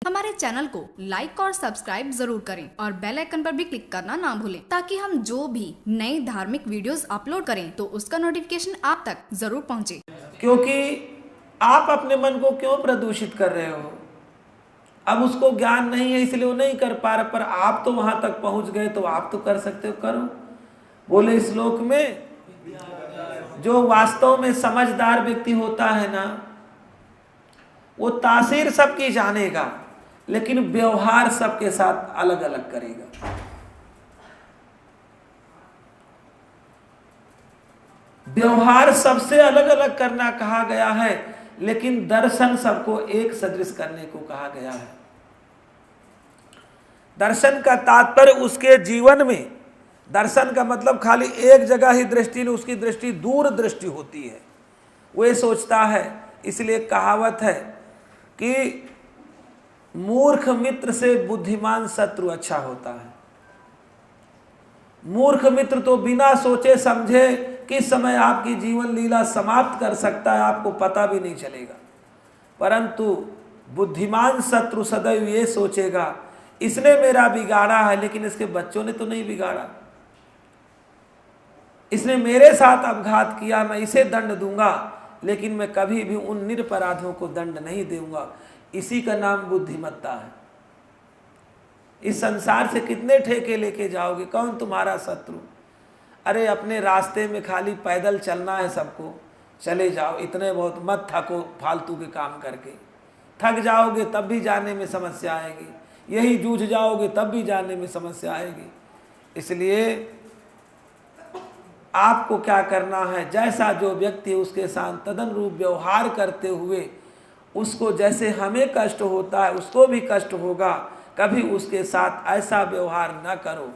हमारे चैनल को लाइक और सब्सक्राइब जरूर करें और बेल आइकन पर भी क्लिक करना ना भूलें ताकि हम जो भी नई धार्मिक वीडियोस अपलोड करें तो उसका नोटिफिकेशन आप तक जरूर पहुंचे। क्योंकि आप अपने मन को क्यों प्रदूषित कर रहे हो? अब उसको ज्ञान नहीं है इसलिए वो नहीं कर पा रहा, पर आप तो वहां तक पहुंच गए तो आप तो कर सकते हो, करो। बोले इस श्लोक में जो वास्तव में समझदार व्यक्ति होता है ना, वो तासीर सबकी जानेगा लेकिन व्यवहार सबके साथ अलग अलग करेगा। व्यवहार सबसे अलग अलग करना कहा गया है, लेकिन दर्शन सबको एक सदृश करने को कहा गया है। दर्शन का तात्पर्य उसके जीवन में, दर्शन का मतलब खाली एक जगह ही दृष्टि नहीं, उसकी दृष्टि दूर दृष्टि होती है। वो ये सोचता है, इसलिए कहावत है कि मूर्ख मित्र से बुद्धिमान शत्रु अच्छा होता है। मूर्ख मित्र तो बिना सोचे समझे किस समय आपकी जीवन लीला समाप्त कर सकता है आपको पता भी नहीं चलेगा, परंतु बुद्धिमान शत्रु सदैव ये सोचेगा इसने मेरा बिगाड़ा है लेकिन इसके बच्चों ने तो नहीं बिगाड़ा, इसने मेरे साथ अपघात किया, मैं इसे दंड दूंगा लेकिन मैं कभी भी उन निरपराधों को दंड नहीं दूंगा। इसी का नाम बुद्धिमत्ता है। इस संसार से कितने ठेके लेके जाओगे? कौन तुम्हारा शत्रु? अरे अपने रास्ते में खाली पैदल चलना है सबको, चले जाओ, इतने बहुत मत थको फालतू के काम करके। थक जाओगे तब भी जाने में समस्या आएगी, यही जूझ जाओगे तब भी जाने में समस्या आएगी। इसलिए आपको क्या करना है, जैसा जो व्यक्ति उसके साथ तदन रूप व्यवहार करते हुए उसको जैसे हमें कष्ट होता है उसको भी कष्ट होगा, कभी उसके साथ ऐसा व्यवहार न करो,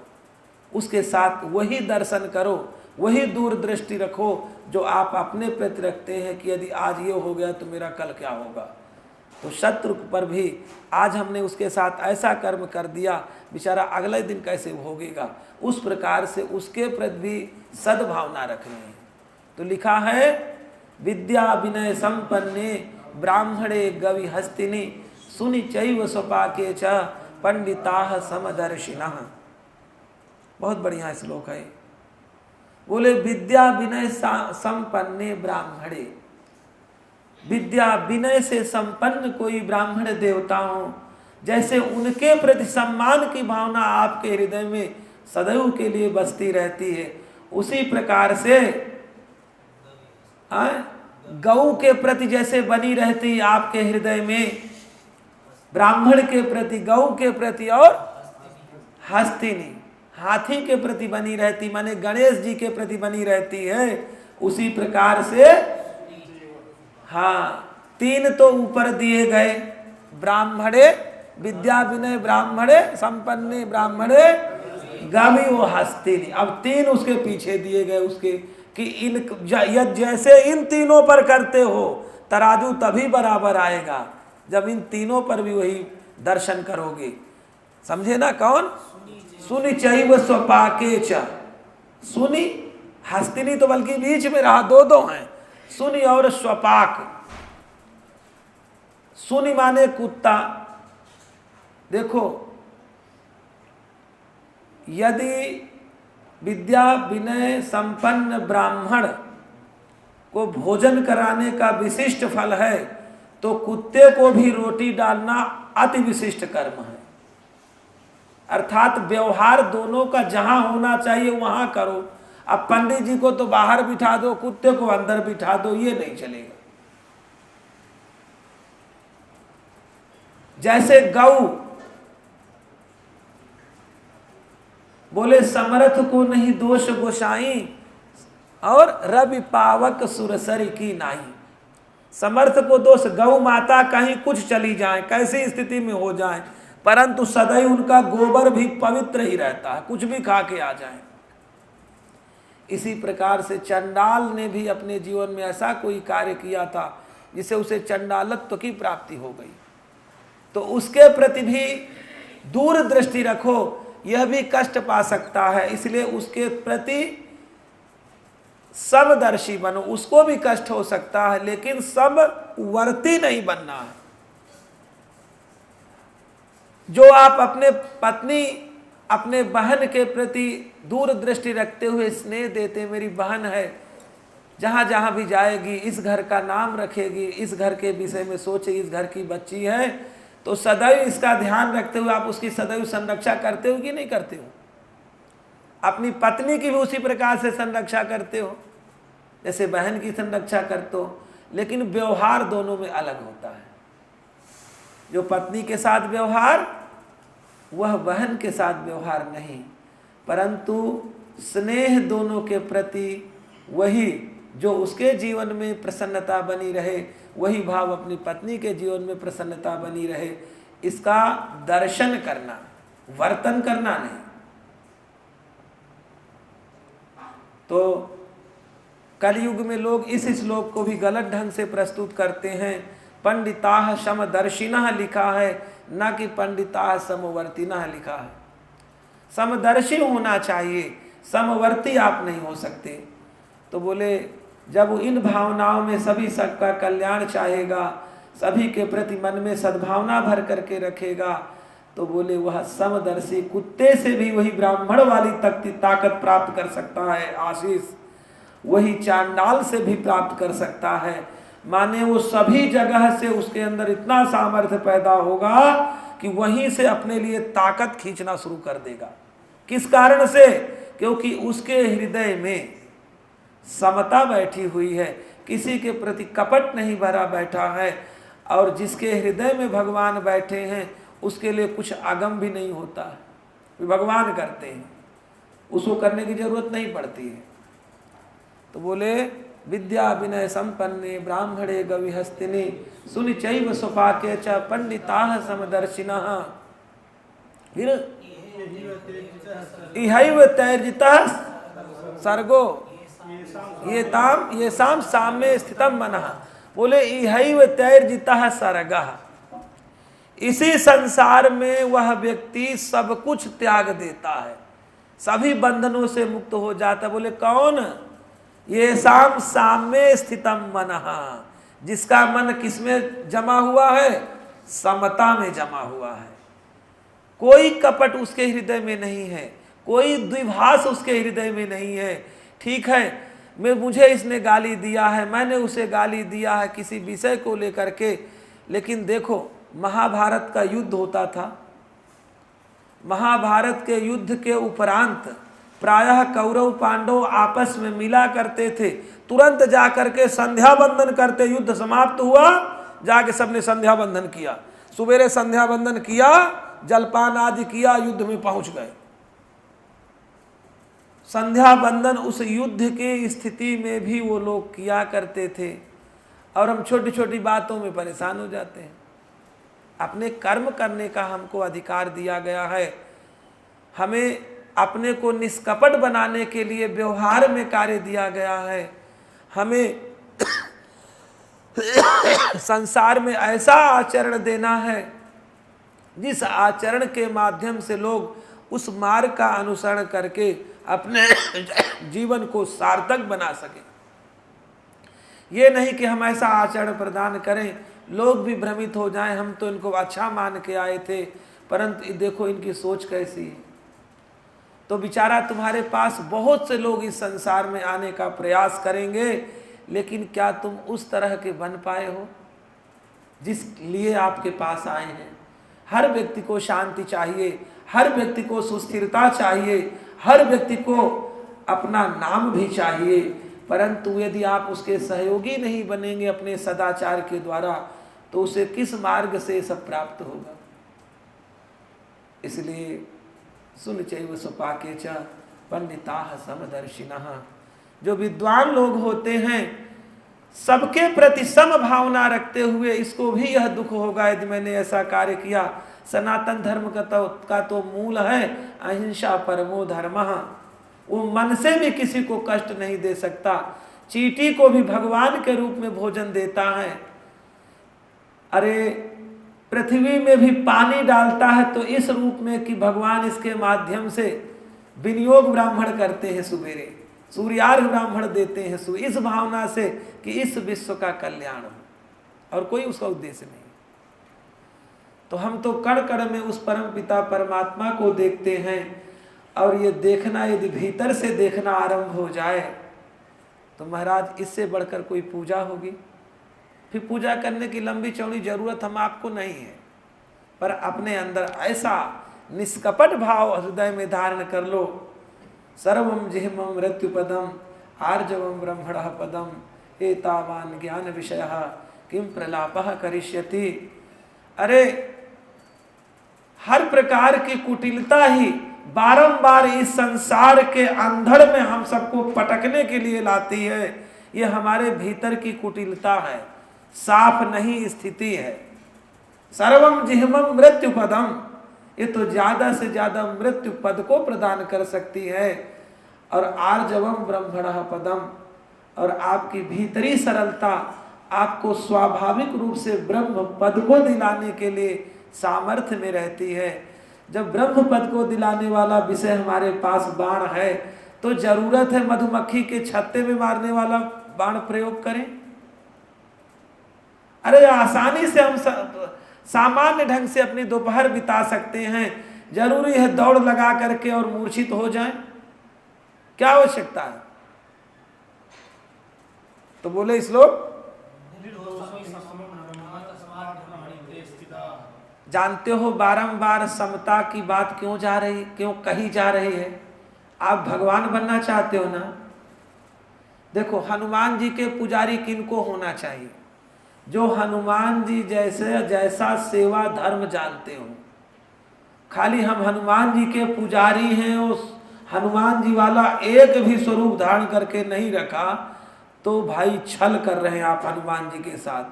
उसके साथ वही दर्शन करो, वही दूरदृष्टि रखो जो आप अपने प्रति रखते हैं कि यदि आज ये हो गया तो मेरा कल क्या होगा। तो शत्रु पर भी आज हमने उसके साथ ऐसा कर्म कर दिया, बेचारा अगले दिन कैसे भोगेगा, उस प्रकार से उसके प्रति भी सद्भावना रखनी है। तो लिखा है विद्या विनय संपन्ने ब्राह्मणे गवि हस्तिनी सुनि चैव स्वपाके च पंडिताः समदर्शिनः। बहुत बढ़िया श्लोक है। बोले विद्या विनय संपन्ने ब्राह्मणे, विद्या विनय से संपन्न कोई ब्राह्मण देवता हो, जैसे उनके प्रति सम्मान की भावना आपके हृदय में सदैव के लिए बसती रहती है, उसी प्रकार से गौ के प्रति जैसे बनी रहती आपके हृदय में, ब्राह्मण के प्रति, गौ के प्रति और हस्तिनी हाथी के प्रति बनी रहती, माने गणेश जी के प्रति बनी रहती है, उसी प्रकार से हाँ तीन तो ऊपर दिए गए, ब्राह्मणे विद्या विनय ब्राह्मणे संपन्ने ब्राह्मणे गवि वो हस्तिनी। अब तीन उसके पीछे दिए गए उसके कि इन जैसे इन तीनों पर करते हो तराजू तभी बराबर आएगा जब इन तीनों पर भी वही दर्शन करोगे। समझे ना? कौन? सुनि चैव स्वपाके च, सुनि हस्तिनी तो बल्कि बीच में रहा, दो दो हैं, सुनि और स्वपाक। सुनि माने कुत्ता। देखो यदि विद्या विनय संपन्न ब्राह्मण को भोजन कराने का विशिष्ट फल है तो कुत्ते को भी रोटी डालना अति विशिष्ट कर्म है। अर्थात व्यवहार दोनों का जहां होना चाहिए वहां करो। अब पंडित जी को तो बाहर बिठा दो, कुत्ते को अंदर बिठा दो, ये नहीं चलेगा। जैसे गौ, बोले समर्थ को नहीं दोष गोसाई और रवि पावक सुरसरी की नाही। समर्थ को दोष, गौ माता कहीं कुछ चली जाए, कैसी स्थिति में हो जाए, परंतु सदैव उनका गोबर भी पवित्र ही रहता है, कुछ भी खा के आ जाए। इसी प्रकार से चंडाल ने भी अपने जीवन में ऐसा कोई कार्य किया था जिसे उसे चंडालत्व की प्राप्ति हो गई, तो उसके प्रति भी दूर दृष्टि रखो, यह भी कष्ट पा सकता है, इसलिए उसके प्रति समदर्शी बनो। उसको भी कष्ट हो सकता है लेकिन समवर्ती नहीं बनना है। जो आप अपने पत्नी अपने बहन के प्रति दूरदृष्टि रखते हुए स्नेह देते, मेरी बहन है, जहाँ जहाँ भी जाएगी इस घर का नाम रखेगी, इस घर के विषय में सोचेगी, इस घर की बच्ची है, तो सदैव इसका ध्यान रखते हुए आप उसकी सदैव संरक्षा करते हो कि नहीं करते हो? अपनी पत्नी की भी उसी प्रकार से संरक्षा करते हो जैसे बहन की संरक्षा करते हो, लेकिन व्यवहार दोनों में अलग होता है। जो पत्नी के साथ व्यवहार वह बहन के साथ व्यवहार नहीं, परंतु स्नेह दोनों के प्रति वही जो उसके जीवन में प्रसन्नता बनी रहे, वही भाव अपनी पत्नी के जीवन में प्रसन्नता बनी रहे, इसका दर्शन करना, वर्तन करना नहीं। तो कलयुग में लोग इस श्लोक को भी गलत ढंग से प्रस्तुत करते हैं। पंडिताः समदर्शिनः लिखा है, न कि पंडिताः समवर्तिनः लिखा है। समदर्शी होना चाहिए, समवर्ती आप नहीं हो सकते। तो बोले जब वो इन भावनाओं में सभी सबका कल्याण चाहेगा, सभी के प्रति मन में सद्भावना भर करके रखेगा, तो बोले वह समदर्शी कुत्ते से भी वही ब्राह्मण वाली ताकत प्राप्त कर सकता है आशीष, वही चांडाल से भी प्राप्त कर सकता है। माने वो सभी जगह से उसके अंदर इतना सामर्थ्य पैदा होगा कि वहीं से अपने लिए ताकत खींचना शुरू कर देगा। किस कारण से? क्योंकि उसके हृदय में समता बैठी हुई है, किसी के प्रति कपट नहीं भरा बैठा है, और जिसके हृदय में भगवान बैठे हैं उसके लिए कुछ आगम भी नहीं होता है, भगवान करते हैं, उसको करने की जरूरत नहीं पड़ती है। तो बोले विद्या विनय संपन्ने ब्राह्मणे गविहस्तिने सुनिचैव स्वपाके च पंडिताः समदर्शिनः। फिर इहैव तैर्जितः सर्गो ये साम साम्य स्थितम मनः। बोले इहैव तैर्जितः सर्गः, इसी संसार में वह व्यक्ति सब कुछ त्याग देता है, सभी बंधनों से मुक्त हो जाता है। बोले कौन? ये साम साम्य स्थितम मनः, जिसका मन किसमें जमा हुआ है? समता में जमा हुआ है। कोई कपट उसके हृदय में नहीं है, कोई द्विभाष उसके हृदय में नहीं है। ठीक है, मुझे इसने गाली दिया है, मैंने उसे गाली दिया है किसी विषय को लेकर के, लेकिन देखो महाभारत का युद्ध होता था। महाभारत के युद्ध के उपरांत प्रायः कौरव पांडव आपस में मिला करते थे, तुरंत जाकर के संध्या बंदन करते, युद्ध समाप्त हुआ, जाके सबने संध्या बंदन किया, सुबेरे संध्या बंदन किया, जलपान आदि किया, युद्ध में पहुंच गए। संध्या बंदन उस युद्ध की स्थिति में भी वो लोग किया करते थे, और हम छोटी छोटी बातों में परेशान हो जाते हैं। अपने कर्म करने का हमको अधिकार दिया गया है, हमें अपने को निष्कपट बनाने के लिए व्यवहार में कार्य दिया गया है। हमें संसार में ऐसा आचरण देना है जिस आचरण के माध्यम से लोग उस मार्ग का अनुसरण करके अपने जीवन को सार्थक बना सके। ये नहीं कि हम ऐसा आचरण प्रदान करें लोग भी भ्रमित हो जाएं, हम तो इनको अच्छा मान के आए थे, परंतु देखो इनकी सोच कैसी है। तो बेचारा तुम्हारे पास बहुत से लोग इस संसार में आने का प्रयास करेंगे, लेकिन क्या तुम उस तरह के बन पाए हो जिस लिए आपके पास आए हैं? हर व्यक्ति को शांति चाहिए, हर व्यक्ति को सुस्थिरता चाहिए, हर व्यक्ति को अपना नाम भी चाहिए, परंतु यदि आप उसके सहयोगी नहीं बनेंगे अपने सदाचार के द्वारा, तो उसे किस मार्ग से सब प्राप्त होगा? इसलिए सुन चैव स्वपाके च पंडिताः समदर्शिनः, जो विद्वान लोग होते हैं सबके प्रति सम भावना रखते हुए, इसको भी यह दुख होगा यदि मैंने ऐसा कार्य किया। सनातन धर्म का तो मूल है अहिंसा परमो धर्मः। वो मन से भी किसी को कष्ट नहीं दे सकता, चींटी को भी भगवान के रूप में भोजन देता है। अरे पृथ्वी में भी पानी डालता है तो इस रूप में कि भगवान इसके माध्यम से विनियोग ब्राह्मण करते हैं, सवेरे सूर्यार्घ ब्राह्मण देते हैं, इस भावना से कि इस विश्व का कल्याण हो, और कोई उसका उद्देश्य नहीं। तो हम तो कण कण में उस परम पिता परमात्मा को देखते हैं, और ये देखना यदि भीतर से देखना आरंभ हो जाए तो महाराज इससे बढ़कर कोई पूजा होगी? फिर पूजा करने की लंबी चौड़ी जरूरत हम आपको नहीं है, पर अपने अंदर ऐसा निष्कपट भाव हृदय में धारण कर लो, सर्वम जिह्मम मृत्युपदम आर्जवम ब्रह्मणः पदम एतावान ज्ञान विषयः किम प्रलापः करिष्यति। अरे हर प्रकार की कुटिलता ही बारंबार इस संसार के अंधड़ में हम सबको पटकने के लिए लाती है। ये हमारे भीतर की कुटिलता है, साफ नहीं स्थिति है। सर्वम जिह्मम मृत्यु पदम, ये तो ज्यादा से ज्यादा मृत्यु पद को प्रदान कर सकती है। और आर्जवम ब्रह्मणः पदम, और आपकी भीतरी सरलता आपको स्वाभाविक रूप से ब्रह्म पद को दिलाने के लिए सामर्थ्य में रहती है। जब ब्रह्म पद को दिलाने वाला विषय हमारे पास बाण है तो जरूरत है मधुमक्खी के छत्ते में मारने वाला बाण प्रयोग करें? अरे आसानी से हम सामान्य ढंग से अपनी दोपहर बिता सकते हैं, जरूरी है दौड़ लगा करके और मूर्छित हो जाएं? क्या आवश्यकता है? तो बोले श्लोक, जानते हो बारंबार समता की बात क्यों कही जा रही है? आप भगवान बनना चाहते हो ना? देखो हनुमान जी के पुजारी किनको होना चाहिए? जो हनुमान जी जैसा सेवा धर्म जानते हो। खाली हम हनुमान जी के पुजारी हैं, उस हनुमान जी वाला एक भी स्वरूप धारण करके नहीं रखा तो भाई छल कर रहे हैं आप हनुमान जी के साथ।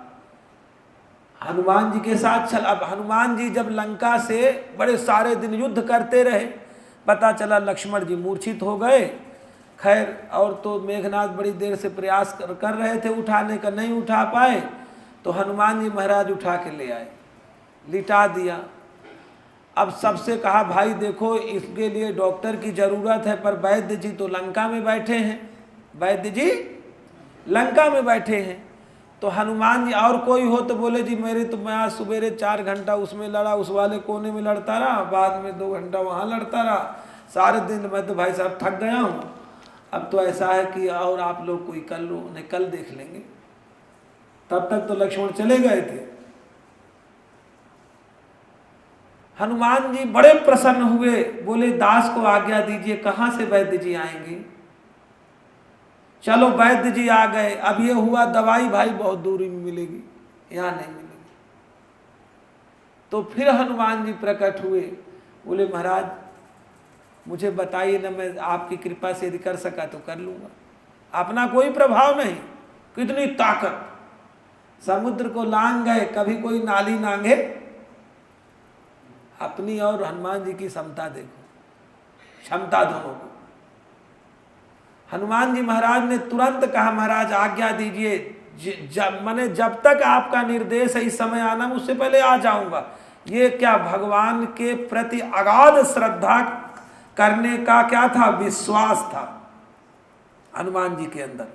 हनुमान जी के साथ छल। अब हनुमान जी जब लंका से बड़े सारे दिन युद्ध करते रहे, पता चला लक्ष्मण जी मूर्छित हो गए। खैर और तो मेघनाथ बड़ी देर से प्रयास कर रहे थे उठाने का, नहीं उठा पाए, तो हनुमान जी महाराज उठा के ले आए, लिटा दिया। अब सबसे कहा भाई देखो इसके लिए डॉक्टर की जरूरत है, पर वैद्य जी तो लंका में बैठे हैं, वैद्य जी लंका में बैठे हैं। तो हनुमान जी और कोई हो तो बोले जी मेरे तो मैं आज सुबेरे 4 घंटा उसमें लड़ा, उस वाले कोने में लड़ता रहा, बाद में 2 घंटा वहाँ लड़ता रहा, सारे दिन मैं तो भाई साहब थक गया हूँ। अब तो ऐसा है कि और आप लोग कोई कर लो, नहीं कल देख लेंगे। तब तक तो लक्ष्मण चले गए थे। हनुमान जी बड़े प्रसन्न हुए, बोले दास को आज्ञा दीजिए, कहाँ से वैद्य जी आएंगे? चलो वैद्य जी आ गए। अब ये हुआ दवाई भाई बहुत दूरी में मिलेगी, यहाँ नहीं मिलेगी। तो फिर हनुमान जी प्रकट हुए, बोले महाराज मुझे बताइए ना, मैं आपकी कृपा से यदि कर सका तो कर लूँगा। अपना कोई प्रभाव नहीं, कितनी ताकत। समुद्र को लांग गए, कभी कोई नाली नांगे। अपनी और हनुमान जी की क्षमता देखो, क्षमता दोनों को। हनुमान जी महाराज ने तुरंत कहा महाराज आज्ञा दीजिए, जब तक आपका निर्देश है इस समय आना, मुझसे पहले आ जाऊंगा। ये क्या भगवान के प्रति अगाध श्रद्धा करने का क्या था? विश्वास था हनुमान जी के अंदर।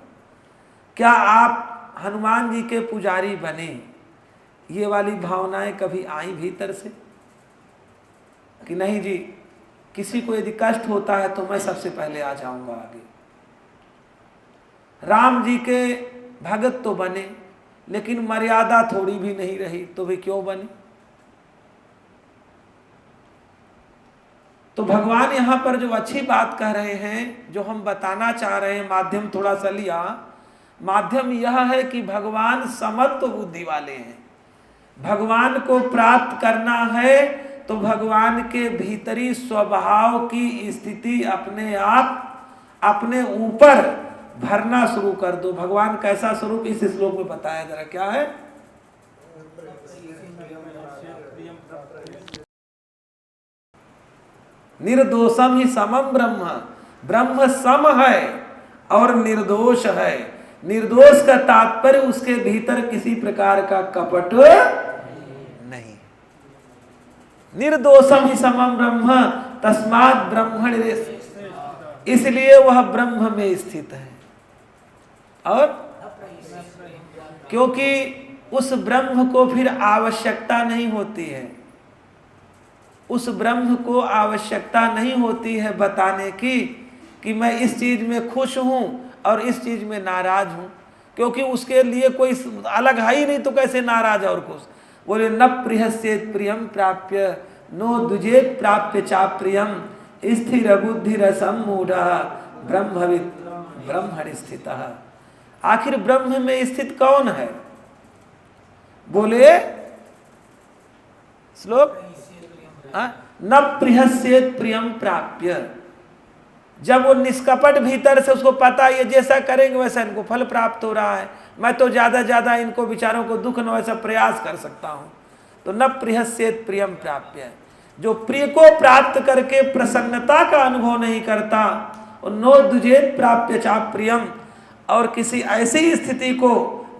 क्या आप हनुमान जी के पुजारी बने? ये वाली भावनाएं कभी आई भीतर से कि नहीं जी, किसी को यदि कष्ट होता है तो मैं सबसे पहले आ जाऊंगा आगे। राम जी के भगत तो बने, लेकिन मर्यादा थोड़ी भी नहीं रही, तो वे क्यों बने? तो भगवान यहाँ पर जो अच्छी बात कह रहे हैं, जो हम बताना चाह रहे हैं, माध्यम थोड़ा सा लिया, माध्यम यह है कि भगवान समत्व बुद्धि वाले हैं। भगवान को प्राप्त करना है तो भगवान के भीतरी स्वभाव की स्थिति अपने आप अपने ऊपर भरना शुरू कर दो। भगवान कैसा स्वरूप इस श्लोक में बताया, जरा क्या है? निर्दोषम ही समम ब्रह्म, ब्रह्म सम है और निर्दोष है। निर्दोष का तात्पर्य उसके भीतर किसी प्रकार का कपट नहीं। निर्दोषम ही समम ब्रह्म तस्मात् ब्रह्मण, इसलिए वह ब्रह्म में स्थित है। और क्योंकि उस ब्रह्म को फिर आवश्यकता नहीं होती है। उस ब्रह्म को आवश्यकता नहीं होती है बताने की कि मैं इस चीज में खुश हूं और इस चीज में नाराज हूं, क्योंकि उसके लिए कोई अलग है ही नहीं, तो कैसे नाराज और खुश। बोले न प्रियस्येत प्रियम प्राप्य नो दुजेत प्राप्य चा प्रियम स्थिर बुद्धि रसम मूढ़ ब्रह्मविद ब्रह्मण स्थित। आखिर ब्रह्म में स्थित कौन है? बोले श्लोक न प्रियस्येत प्रियम प्राप्य। जब वो निष्कपट भीतर से उसको पता ये जैसा करेंगे वैसा इनको फल प्राप्त हो रहा है, मैं तो ज्यादा इनको विचारों को दुख न वैसा प्रयास कर सकता हूं, तो न प्रियस्येत प्रियम प्राप्य। जो प्रिय को प्राप्त करके प्रसन्नता का अनुभव नहीं करता, और नो दुजेत प्राप्य चा प्रियम, और किसी ऐसी स्थिति को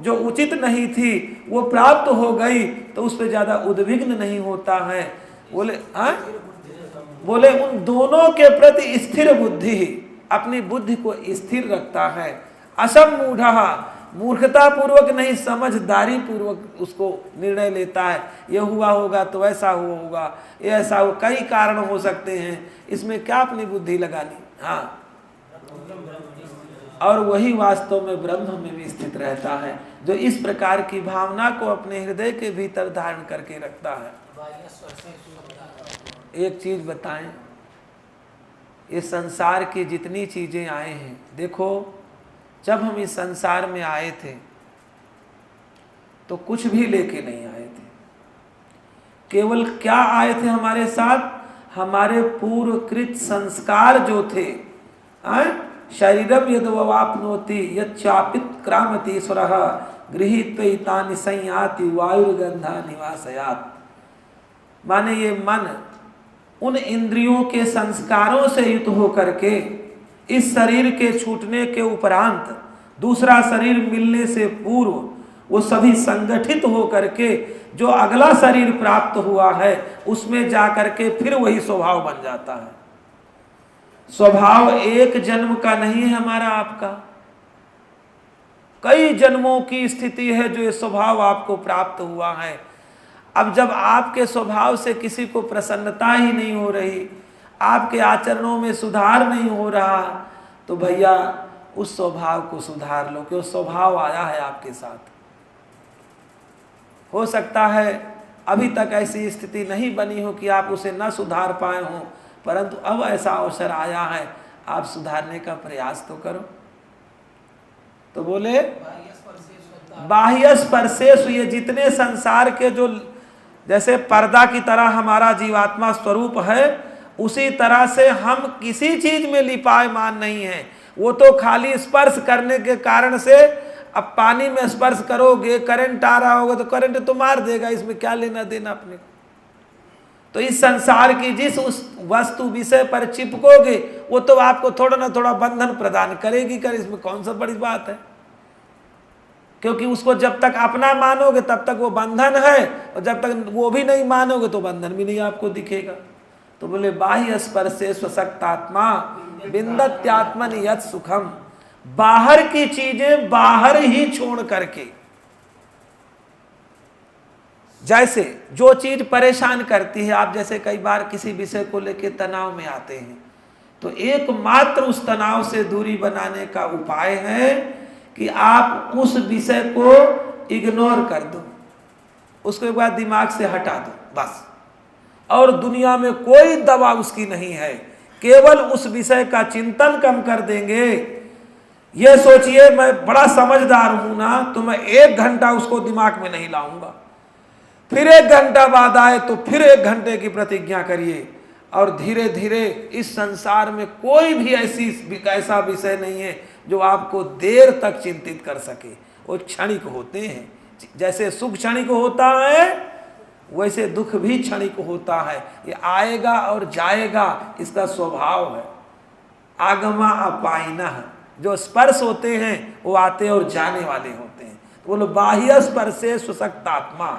जो उचित नहीं थी वो प्राप्त हो गई तो उस पर ज्यादा उद्विग्न नहीं होता है। बोले उन दोनों के प्रति स्थिर बुद्धि, अपनी बुद्धि को स्थिर रखता है। असम मूढ़, मूर्खता पूर्वक नहीं, समझदारी पूर्वक उसको निर्णय लेता है। ये हुआ होगा तो ऐसा हुआ होगा, ये ऐसा हो, कई कारण हो सकते हैं, इसमें क्या अपनी बुद्धि लगानी। हाँ, और वही वास्तव में ब्रह्म में भी स्थित रहता है, जो इस प्रकार की भावना को अपने हृदय के भीतर धारण करके रखता है। एक चीज बताएं, ये संसार की जितनी चीजें आए हैं, देखो जब हम इस संसार में आए थे तो कुछ भी लेके नहीं आए थे। केवल क्या आए थे हमारे साथ? हमारे पूर्वकृत संस्कार जो थे। शरीरम यदवाप्नोति यच्चापित क्रामति स्वरः गृहीत्वैतानि संयाति वायुर्गंधा निवासयात्। माने ये मन उन इंद्रियों के संस्कारों से युक्त होकर के इस शरीर के छूटने के उपरांत दूसरा शरीर मिलने से पूर्व वो सभी संगठित होकर के जो अगला शरीर प्राप्त हुआ है उसमें जाकर के फिर वही स्वभाव बन जाता है। स्वभाव एक जन्म का नहीं है हमारा आपका, कई जन्मों की स्थिति है जो ये स्वभाव आपको प्राप्त हुआ है। अब जब आपके स्वभाव से किसी को प्रसन्नता ही नहीं हो रही, आपके आचरणों में सुधार नहीं हो रहा, तो भैया उस स्वभाव को सुधार लो, क्यों स्वभाव आया है आपके साथ। हो सकता है अभी तक ऐसी स्थिति नहीं बनी हो कि आप उसे न सुधार पाए हो, परंतु अब ऐसा अवसर आया है, आप सुधारने का प्रयास तो करो। तो बोले बाह्य स्पर्शेषु, ये जितने संसार के जो जैसे पर्दा की तरह हमारा जीवात्मा स्वरूप है, उसी तरह से हम किसी चीज में लिपायमान नहीं है। वो तो खाली स्पर्श करने के कारण से, अब पानी में स्पर्श करोगे, करंट आ रहा होगा तो करंट तो मार देगा, इसमें क्या लेना देना अपने को। तो इस संसार की जिस उस वस्तु विषय पर चिपकोगे वो तो आपको थोड़ा ना थोड़ा बंधन प्रदान करेगी, इसमें कौन सा बड़ी बात है। क्योंकि उसको जब तक अपना मानोगे तब तक वो बंधन है, और जब तक वो भी नहीं मानोगे तो बंधन भी नहीं आपको दिखेगा। तो बोले बाह्य स्पर्शे स्वशक्तात्मा विन्दत्यात्मन यत् सुखम। बाहर की चीजें बाहर ही छोड़ करके, जैसे जो चीज परेशान करती है, आप जैसे कई बार किसी विषय को लेकर तनाव में आते हैं, तो एकमात्र उस तनाव से दूरी बनाने का उपाय है कि आप उस विषय को इग्नोर कर दो, उसके बाद दिमाग से हटा दो बस। और दुनिया में कोई दवा उसकी नहीं है, केवल उस विषय का चिंतन कम कर देंगे। ये सोचिए मैं बड़ा समझदार हूं ना, तो मैं 1 घंटा उसको दिमाग में नहीं लाऊंगा, फिर 1 घंटा बाद आए तो फिर 1 घंटे की प्रतिज्ञा करिए, और धीरे धीरे इस संसार में कोई भी ऐसा विषय नहीं है जो आपको देर तक चिंतित कर सके। वो क्षणिक होते हैं, जैसे सुख क्षणिक होता है वैसे दुख भी क्षणिक होता है। ये आएगा और जाएगा, इसका स्वभाव है। आगमा अपायिनः, जो स्पर्श होते हैं वो आते और जाने वाले होते हैं। तो बोलो बाह्य स्पर्शे स्वशक्तात्मा,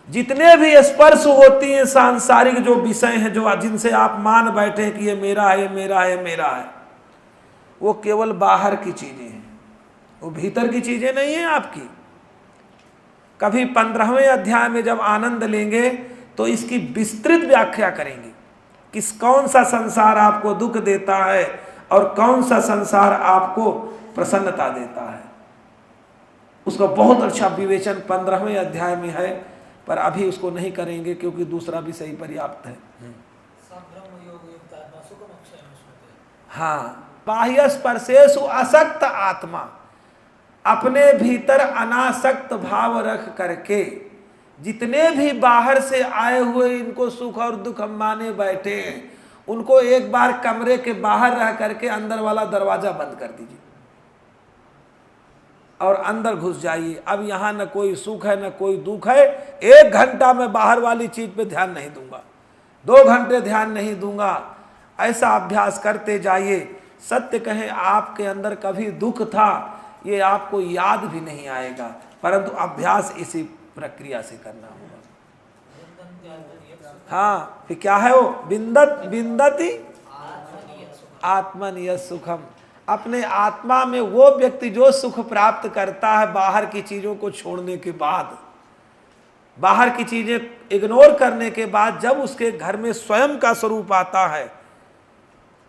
जितने भी स्पर्श होती हैं सांसारिक जो विषय हैं, जो जिनसे आप मान बैठे कि ये मेरा है, मेरा है, मेरा है, वो केवल बाहर की चीजें हैं, वो भीतर की चीजें नहीं है आपकी। कभी 15वें अध्याय में जब आनंद लेंगे तो इसकी विस्तृत व्याख्या करेंगे कि कौन सा संसार आपको दुख देता है और कौन सा संसार आपको प्रसन्नता देता है। उसका बहुत अच्छा विवेचन 15वें अध्याय में है, पर अभी उसको नहीं करेंगे क्योंकि दूसरा विषय पर्याप्त है। हाँ, बाह्य स्पर्शेषु असक्त आत्मा, अपने भीतर अनासक्त भाव रख करके जितने भी बाहर से आए हुए इनको सुख और दुख हम माने बैठे हैं, उनको एक बार कमरे के बाहर रह करके अंदर वाला दरवाजा बंद कर दीजिए और अंदर घुस जाइए। अब यहाँ न कोई सुख है न कोई दुख है। 1 घंटा मैं बाहर वाली चीज पे ध्यान नहीं दूंगा, 2 घंटे ध्यान नहीं दूंगा। ऐसा अभ्यास करते जाइए। सत्य कहें, आपके अंदर कभी दुख था ये आपको याद भी नहीं आएगा, परंतु अभ्यास इसी प्रक्रिया से करना होगा। हाँ, फिर क्या है वो? विंदति आत्मन सुखम। अपने आत्मा में वो व्यक्ति जो सुख प्राप्त करता है बाहर की चीजों को छोड़ने के बाद, बाहर की चीजें इग्नोर करने के बाद, जब उसके घर में स्वयं का स्वरूप आता है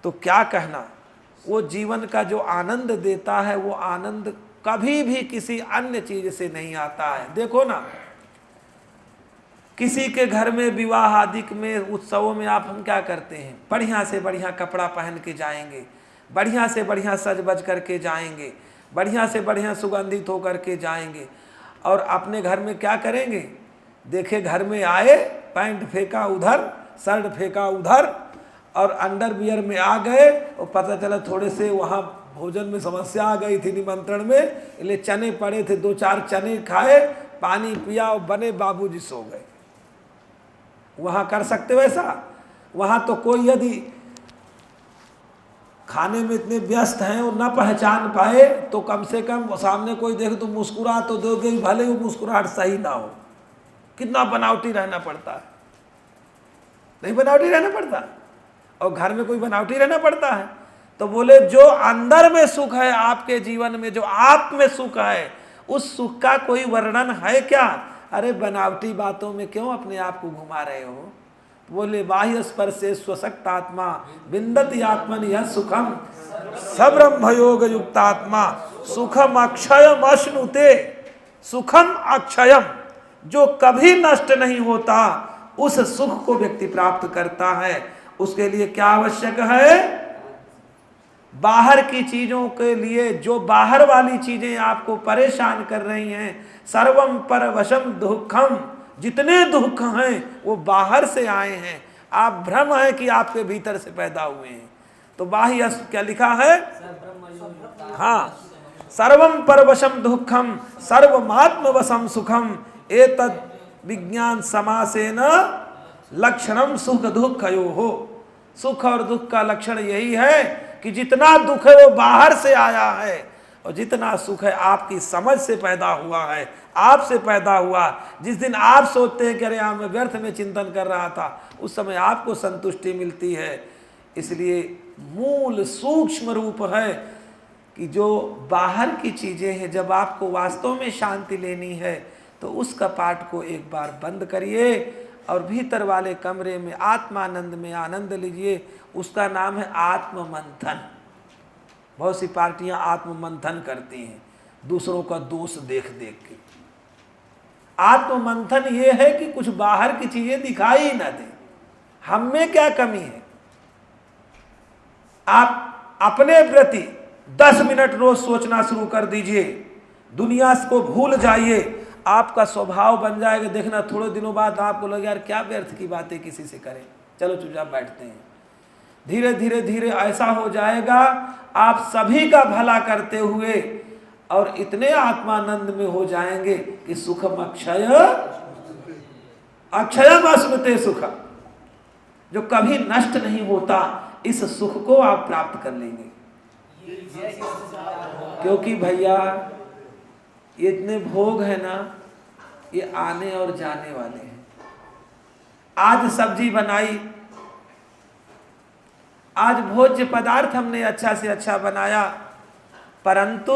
तो क्या कहना। वो जीवन का जो आनंद देता है वो आनंद कभी भी किसी अन्य चीज से नहीं आता है। देखो ना, किसी के घर में विवाह आदि में उत्सवों में आप हम क्या करते हैं? बढ़िया से बढ़िया कपड़ा पहन के जाएंगे, बढ़िया से बढ़िया सज बज करके जाएंगे, बढ़िया से बढ़िया सुगंधित होकर के जाएंगे। और अपने घर में क्या करेंगे? देखे घर में आए, पैंट फेंका उधर, शर्ट फेंका उधर, और अंडरवियर में आ गए और पता चला थोड़े से वहाँ भोजन में समस्या आ गई थी निमंत्रण में, इसलिए चने पड़े थे, 2-4 चने खाए, पानी पिया और बने बाबूजी सो गए। वहाँ कर सकते वैसा? वहाँ तो कोई यदि खाने में इतने व्यस्त हैं और न पहचान पाए तो कम से कम सामने कोई देखे तो मुस्कुरा तो दोगे, भले ही मुस्कुराहट सही ना हो। कितना बनावटी रहना पड़ता है, नहीं बनावटी रहना पड़ता, और घर में कोई बनावटी रहना पड़ता है। तो बोले जो अंदर में सुख है आपके जीवन में, जो आप में सुख है, उस सुख का कोई वर्णन है क्या? अरे बनावटी बातों में क्यों अपने आप को घुमा रहे हो? बोले बाह्य स्पर्शे स्वशक्त आत्मा विंदति आत्मन यह सुखम सब्रह्म योग युक्त आत्मा सुखम अक्षयम अश्नुते। सुखम अक्षयम, जो कभी नष्ट नहीं होता, उस सुख को व्यक्ति प्राप्त करता है। उसके लिए क्या आवश्यक है? बाहर की चीजों के लिए, जो बाहर वाली चीजें आपको परेशान कर रही हैं, सर्वम परवशम दुखम, जितने दुख हैं वो बाहर से आए हैं। आप भ्रम है कि आपके भीतर से पैदा हुए हैं। तो बाह्य क्या लिखा है? हाँ, सर्वम परवशम दुखम सर्वमात्म वशम सुखम एतद विज्ञान समासेन लक्षणम सुख दुःखयो हो। सुख और दुख का लक्षण यही है कि जितना दुख है वो बाहर से आया है और जितना सुख है आपकी समझ से पैदा हुआ है, आपसे पैदा हुआ। जिस दिन आप सोचते हैं कि अरे यार मैं व्यर्थ में चिंतन कर रहा था, उस समय आपको संतुष्टि मिलती है। इसलिए मूल सूक्ष्म रूप है कि जो बाहर की चीजें हैं, जब आपको वास्तव में शांति लेनी है तो उस कपाट को एक बार बंद करिए और भीतर वाले कमरे में आत्मानंद में आनंद लीजिए। उसका नाम है आत्म मंथन। बहुत सी पार्टियां आत्म मंथन करती हैं दूसरों का दोष देख देख के। आत्म मंथन ये है कि कुछ बाहर की चीजें दिखाई ही ना दे, हम में क्या कमी है। आप अपने प्रति 10 मिनट रोज सोचना शुरू कर दीजिए, दुनिया को भूल जाइए, आपका स्वभाव बन जाएगा। देखना थोड़े दिनों बाद आपको लगे यार क्या व्यर्थ की बातें किसी से करें, चलो चुपचाप बैठते हैं। धीरे धीरे धीरे ऐसा हो जाएगा आप सभी का भला करते हुए और इतने आत्मानंद में हो जाएंगे कि सुखम अक्षय अक्षयम अस्मृते सुख, जो कभी नष्ट नहीं होता, इस सुख को आप प्राप्त कर लेंगे। क्योंकि भैया ये इतने भोग है ना, ये आने और जाने वाले हैं। आज सब्जी बनाई, आज भोज्य पदार्थ हमने अच्छा से अच्छा बनाया, परंतु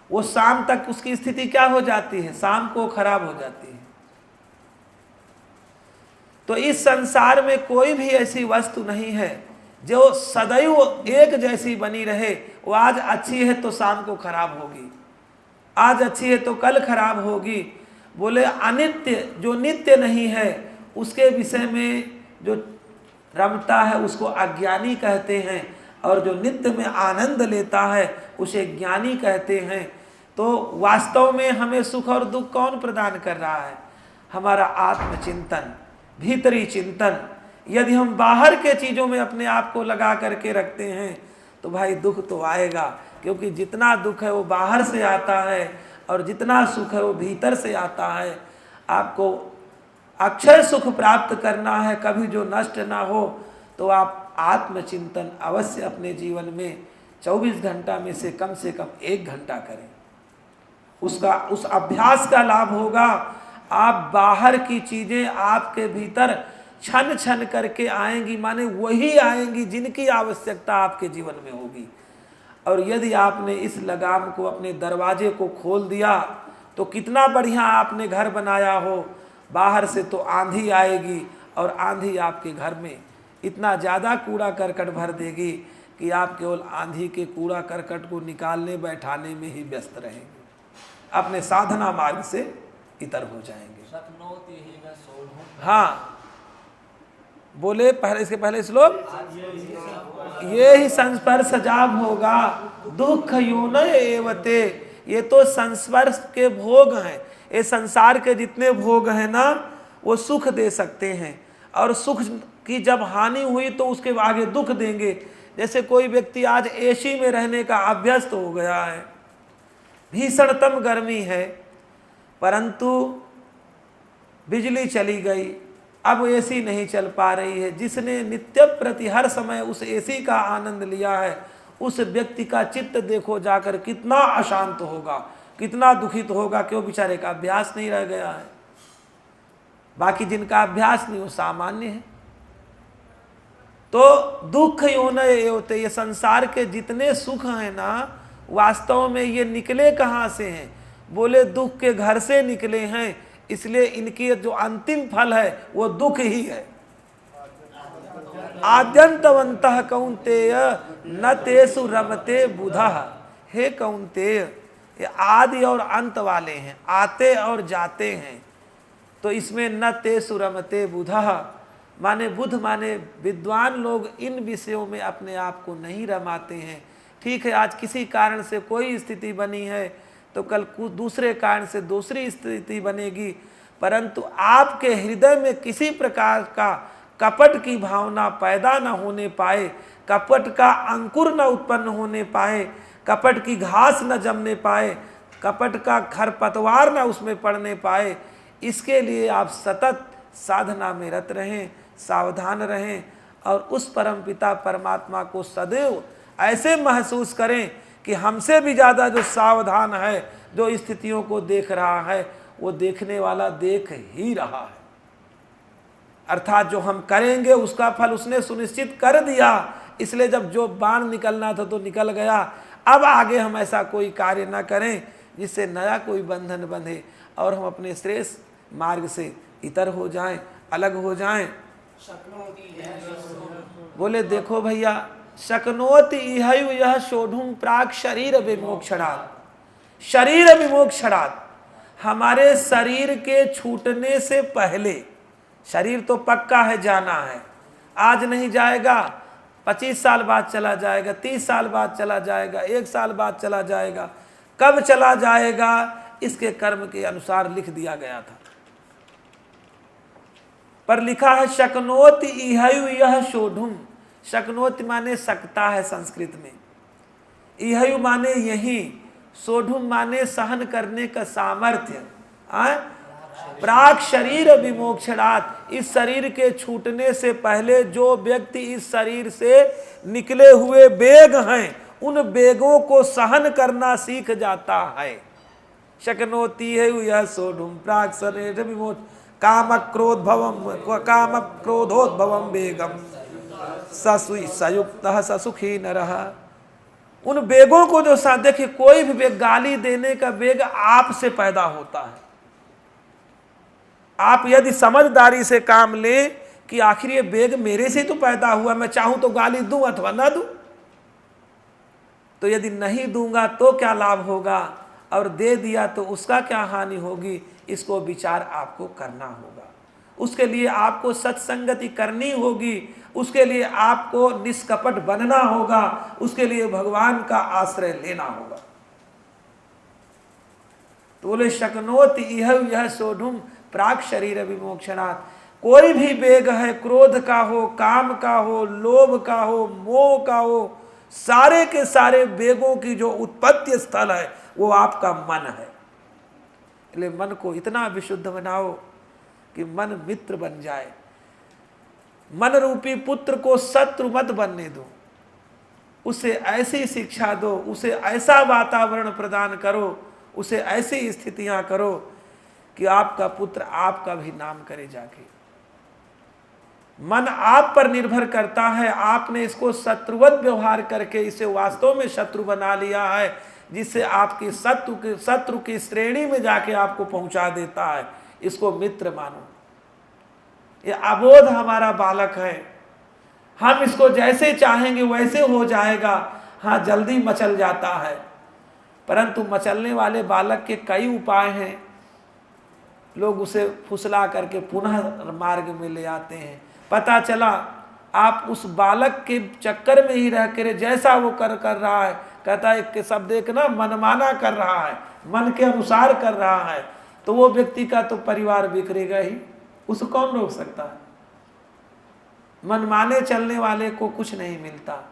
वो शाम तक उसकी स्थिति क्या हो जाती है? शाम को खराब हो जाती है। तो इस संसार में कोई भी ऐसी वस्तु नहीं है जो सदैव एक जैसी बनी रहे। वो आज अच्छी है तो शाम को खराब होगी, आज अच्छी है तो कल खराब होगी। बोले अनित्य, जो नित्य नहीं है उसके विषय में जो रमता है उसको अज्ञानी कहते हैं, और जो नित्य में आनंद लेता है उसे ज्ञानी कहते हैं। तो वास्तव में हमें सुख और दुख कौन प्रदान कर रहा है? हमारा आत्मचिंतन, भीतरी चिंतन। यदि हम बाहर के चीज़ों में अपने आप को लगा करके रखते हैं तो भाई दुख तो आएगा, क्योंकि जितना दुख है वो बाहर से आता है और जितना सुख है वो भीतर से आता है। आपको अक्षय सुख प्राप्त करना है, कभी जो नष्ट ना हो, तो आप आत्मचिंतन अवश्य अपने जीवन में 24 घंटा में से कम 1 घंटा करें। उस अभ्यास का लाभ होगा। आप बाहर की चीज़ें आपके भीतर क्षण क्षण करके आएंगी, माने वही आएंगी जिनकी आवश्यकता आपके जीवन में होगी। और यदि आपने इस लगाम को, अपने दरवाजे को खोल दिया तो कितना बढ़िया आपने घर बनाया हो, बाहर से तो आंधी आएगी और आंधी आपके घर में इतना ज़्यादा कूड़ा करकट भर देगी कि आप केवल आंधी के कूड़ा करकट को निकालने बैठाने में ही व्यस्त रहेंगे, अपने साधना मार्ग से इतर हो जाएंगे। हाँ बोले पहले, इसके पहले श्लोक, ये ही संस्पर्श जाब होगा दुख यून एवते। ये तो संस्पर्श के भोग हैं, ये संसार के जितने भोग हैं ना वो सुख दे सकते हैं, और सुख की जब हानि हुई तो उसके आगे दुख देंगे। जैसे कोई व्यक्ति आज एसी में रहने का अभ्यस्त हो गया है, भीषणतम गर्मी है, परंतु बिजली चली गई, अब एसी नहीं चल पा रही है। जिसने नित्य प्रति हर समय उस एसी का आनंद लिया है, उस व्यक्ति का चित्त देखो जाकर कितना अशांत होगा, कितना दुखित होगा, क्यों? बेचारे का अभ्यास नहीं रह गया है। बाकी जिनका अभ्यास नहीं वो सामान्य है। तो दुख योन होते, ये संसार के जितने सुख हैं ना, वास्तव में ये निकले कहाँ से हैं? बोले दुख के घर से निकले हैं, इसलिए इनकी जो अंतिम फल है वो दुख ही है। आद्यंतवंतः कौन्तेय न तेषु रमते बुधः। हे कौन्तेय, ये आदि और अंत वाले हैं, आते और जाते हैं, तो इसमें न तेषु रमते बुधः माने बुध माने विद्वान लोग इन विषयों में अपने आप को नहीं रमाते हैं। ठीक है, आज किसी कारण से कोई स्थिति बनी है तो कल दूसरे कारण से दूसरी स्थिति बनेगी, परंतु आपके हृदय में किसी प्रकार का कपट की भावना पैदा न होने पाए, कपट का अंकुर न उत्पन्न होने पाए, कपट की घास न जमने पाए, कपट का खरपतवार न उसमें पड़ने पाए, इसके लिए आप सतत साधना में रत रहें, सावधान रहें, और उस परमपिता परमात्मा को सदैव ऐसे महसूस करें कि हमसे भी ज़्यादा जो सावधान है, जो स्थितियों को देख रहा है, वो देखने वाला देख ही रहा है। अर्थात जो हम करेंगे उसका फल उसने सुनिश्चित कर दिया, इसलिए जब जो बाण निकलना था तो निकल गया। अब आगे हम ऐसा कोई कार्य न करें जिससे नया कोई बंधन बंधे और हम अपने श्रेष्ठ मार्ग से इतर हो जाएं, अलग हो जाएं। बोले देखो भैया, शक्नोति इहैव यह शोढुम प्राक शरीर विमोक्षणात्। शरीर विमोक्षणात्, हमारे शरीर के छूटने से पहले, शरीर तो पक्का है जाना है, आज नहीं जाएगा, 25 साल बाद चला जाएगा, 30 साल बाद चला जाएगा, 1 साल बाद चला जाएगा। कब चला जाएगा इसके कर्म के अनुसार लिख दिया गया था, पर लिखा है शक्नोति इहैव यह शोढुम। शक्नोति माने सकता है संस्कृत में, इहैव माने यही, शोढुम माने सहन करने का सामर्थ्य। प्राक शरीर विमोक्षणात्, इस शरीर के छूटने से पहले जो व्यक्ति इस शरीर से निकले हुए वेग हैं, उन वेगों को सहन करना सीख जाता है। शक्नोति है यह शोढुम प्राक शरीर विमोक्ष काम क्रोधोद्भवम वेगम सयुक्त ससुखी नरः। उन वेगों को जो साथ देखिए, कोई भी वेग, गाली देने का वेग आपसे पैदा होता है, आप यदि समझदारी से काम लें कि आखिर ये वेग मेरे से तो पैदा हुआ, मैं चाहूं तो गाली दूं अथवा ना दूं, तो यदि नहीं दूंगा तो क्या लाभ होगा और दे दिया तो उसका क्या हानि होगी, इसको विचार आपको करना होगा। उसके लिए आपको सत्संगति करनी होगी, उसके लिए आपको निष्कपट बनना होगा, उसके लिए भगवान का आश्रय लेना होगा। तो बोले शक्नोति इह यह सोढ़ुम प्राक शरीर विमोक्षणात्। कोई भी वेग है, क्रोध का हो, काम का हो, लोभ का हो, मोह का हो, सारे के सारे वेगों की जो उत्पत्ति स्थल है वो आपका मन है। इसलिए मन को इतना विशुद्ध बनाओ कि मन मित्र बन जाए। मन रूपी पुत्र को शत्रु मत बनने दो, उसे ऐसी शिक्षा दो, उसे ऐसा वातावरण प्रदान करो, उसे ऐसी स्थितियां करो कि आपका पुत्र आपका भी नाम करे जाके। मन आप पर निर्भर करता है, आपने इसको शत्रुवत व्यवहार करके इसे वास्तव में शत्रु बना लिया है, जिससे आपकी शत्रु की श्रेणी में जाके आपको पहुंचा देता है। इसको मित्र मानो। ये अबोध हमारा बालक है, हम इसको जैसे चाहेंगे वैसे हो जाएगा। हाँ, जल्दी मचल जाता है, परंतु मचलने वाले बालक के कई उपाय हैं। लोग उसे फुसला करके पुनः मार्ग में ले आते हैं। पता चला आप उस बालक के चक्कर में ही रह कर जैसा वो कर रहा है, कहता है कि सब देखना मनमाना कर रहा है, मन के अनुसार कर रहा है, तो वो व्यक्ति का तो परिवार बिखरेगा ही, उसको कौन रोक सकता है। मनमाने चलने वाले को कुछ नहीं मिलता।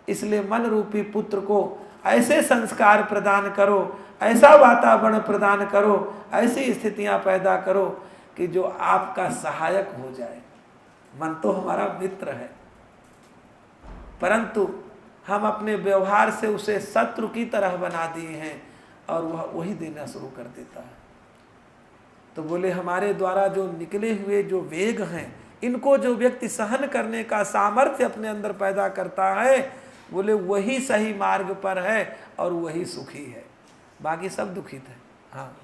इसलिए मन रूपी पुत्र को ऐसे संस्कार प्रदान करो, ऐसा वातावरण प्रदान करो, ऐसी स्थितियां पैदा करो कि जो आपका सहायक हो जाए। मन तो हमारा मित्र है, परंतु हम अपने व्यवहार से उसे शत्रु की तरह बना दिए हैं और वह वही देना शुरू कर देता है। तो बोले हमारे द्वारा जो निकले हुए जो वेग हैं, इनको जो व्यक्ति सहन करने का सामर्थ्य अपने अंदर पैदा करता है, बोले वही सही मार्ग पर है और वही सुखी है, बाकी सब दुखित है। हाँ।